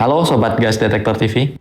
Halo Sobat Gas Detektor TV.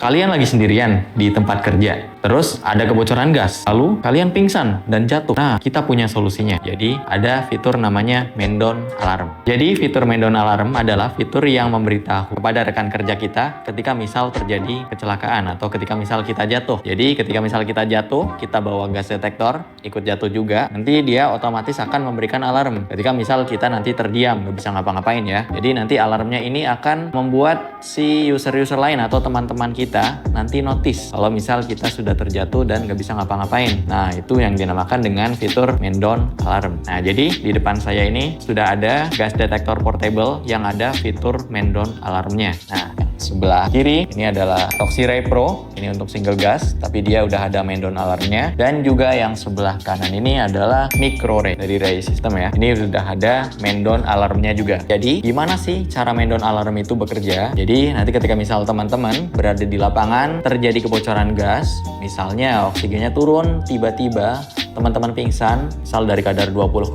Kalian lagi sendirian di tempat kerja, terus ada kebocoran gas, lalu kalian pingsan dan jatuh. Nah, kita punya solusinya. Jadi, ada fitur namanya Mendon Alarm. Jadi, fitur Mendon Alarm adalah fitur yang memberitahu kepada rekan kerja kita ketika misal terjadi kecelakaan atau ketika misal kita jatuh. Jadi, ketika misal kita jatuh, kita bawa gas detektor, ikut jatuh juga, nanti dia otomatis akan memberikan alarm. Ketika misal kita nanti terdiam, nggak bisa ngapa-ngapain ya. Jadi, nanti alarmnya ini akan membuat si user-user lain atau teman-teman kita nanti notice kalau misal kita sudah terjatuh dan nggak bisa ngapa-ngapain. Nah, itu yang dinamakan dengan fitur Mendon Alarm. Nah, jadi di depan saya ini sudah ada gas detektor portable yang ada fitur Mendon Alarmnya. Nah, sebelah kiri ini adalah Toxiray Pro, ini untuk single gas, tapi dia udah ada Mendon Alarmnya. Dan juga yang sebelah kanan ini adalah MicroRay dari Ray System ya. Ini sudah ada Mendon Alarmnya juga. Jadi, gimana sih cara Mendon Alarm itu bekerja? Jadi, nanti ketika misal teman-teman berada di lapangan, terjadi kebocoran gas, misalnya oksigennya turun, tiba-tiba teman-teman pingsan, misal dari kadar 20,9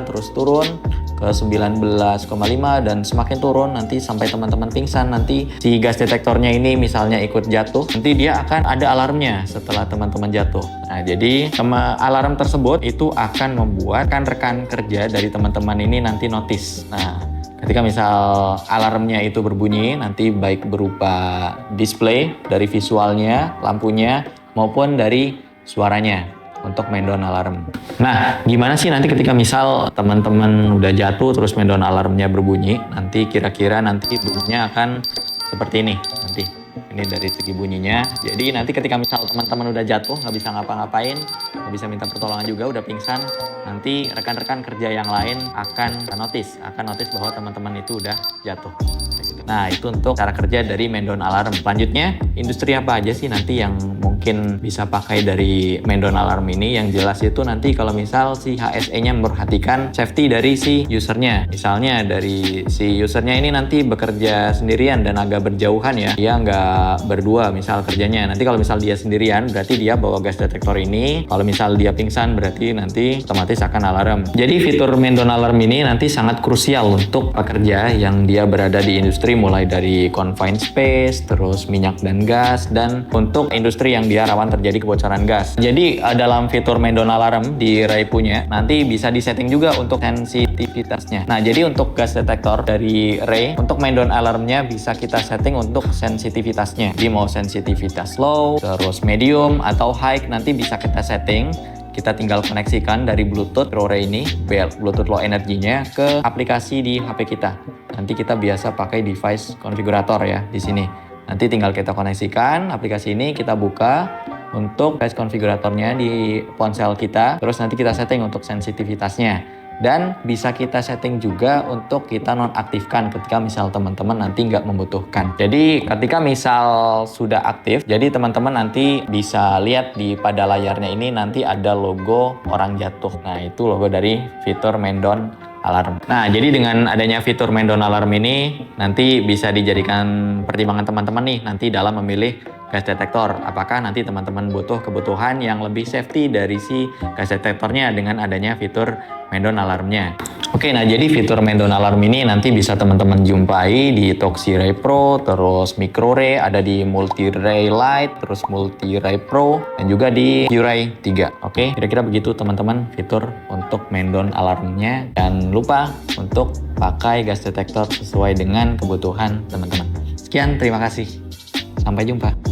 terus turun ke 19,5 dan semakin turun nanti sampai teman-teman pingsan, nanti si gas detektornya ini misalnya ikut jatuh, nanti dia akan ada alarmnya setelah teman-teman jatuh. Nah, jadi alarm tersebut itu akan membuat rekan kerja dari teman-teman ini nanti notice. Nah, ketika misal alarmnya itu berbunyi, nanti baik berupa display dari visualnya, lampunya, maupun dari suaranya untuk Mendon Alarm. Nah, gimana sih nanti ketika misal teman-teman udah jatuh terus Mendon Alarmnya berbunyi, nanti kira-kira nanti bunyinya akan seperti ini nanti. Ini dari segi bunyinya. Jadi nanti ketika misal teman-teman udah jatuh, nggak bisa ngapa-ngapain, nggak bisa minta pertolongan juga, udah pingsan, nanti rekan-rekan kerja yang lain akan notice bahwa teman-teman itu udah jatuh. Nah, itu untuk cara kerja dari Mendon Alarm. Selanjutnya, industri apa aja sih nanti yang mungkin bisa pakai dari Mendon Alarm ini? Yang jelas itu nanti kalau misal si HSE-nya memperhatikan safety dari si usernya. Misalnya dari si usernya ini nanti bekerja sendirian dan agak berjauhan ya. Dia nggak berdua misal kerjanya. Nanti kalau misal dia sendirian, berarti dia bawa gas detektor ini. Kalau misal dia pingsan, berarti nanti otomatis akan alarm. Jadi fitur Mendon Alarm ini nanti sangat krusial untuk pekerja yang dia berada di industri, mulai dari confined space, terus minyak dan gas, dan untuk industri yang dia rawan terjadi kebocoran gas. Jadi dalam fitur Mendon Alarm di Ray punya, nanti bisa disetting juga untuk sensitivitasnya. Nah, jadi untuk gas detektor dari Ray, untuk Mendon Alarmnya bisa kita setting untuk sensitivitasnya. Jadi mau sensitivitas low, terus medium, atau high, nanti bisa kita setting. Kita tinggal koneksikan dari Bluetooth MicroRay ini, Bluetooth low energinya, ke aplikasi di HP kita. Nanti kita biasa pakai device configurator ya di sini. Nanti tinggal kita koneksikan aplikasi ini, kita buka untuk device configuratornya di ponsel kita. Terus nanti kita setting untuk sensitivitasnya. Dan bisa kita setting juga untuk kita nonaktifkan ketika misal teman-teman nanti nggak membutuhkan. Jadi ketika misal sudah aktif, jadi teman-teman nanti bisa lihat pada layarnya ini nanti ada logo orang jatuh. Nah, itu logo dari fitur Mendon Alarm. Nah, jadi dengan adanya fitur Mendon Alarm ini nanti bisa dijadikan pertimbangan teman-teman nih nanti dalam memilih gas detektor. Apakah nanti teman-teman butuh kebutuhan yang lebih safety dari si gas detektornya dengan adanya fitur Mendon Alarmnya. Oke, nah jadi fitur Mendon Alarm ini nanti bisa teman-teman jumpai di Toxiray Pro, terus MicroRay, ada di Multi-Ray Lite, terus Multi-Ray Pro, dan juga di Q-Ray 3. Oke, kira-kira begitu teman-teman fitur untuk Mendon Alarmnya. Dan lupa untuk pakai gas detektor sesuai dengan kebutuhan teman-teman. Sekian, terima kasih. Sampai jumpa.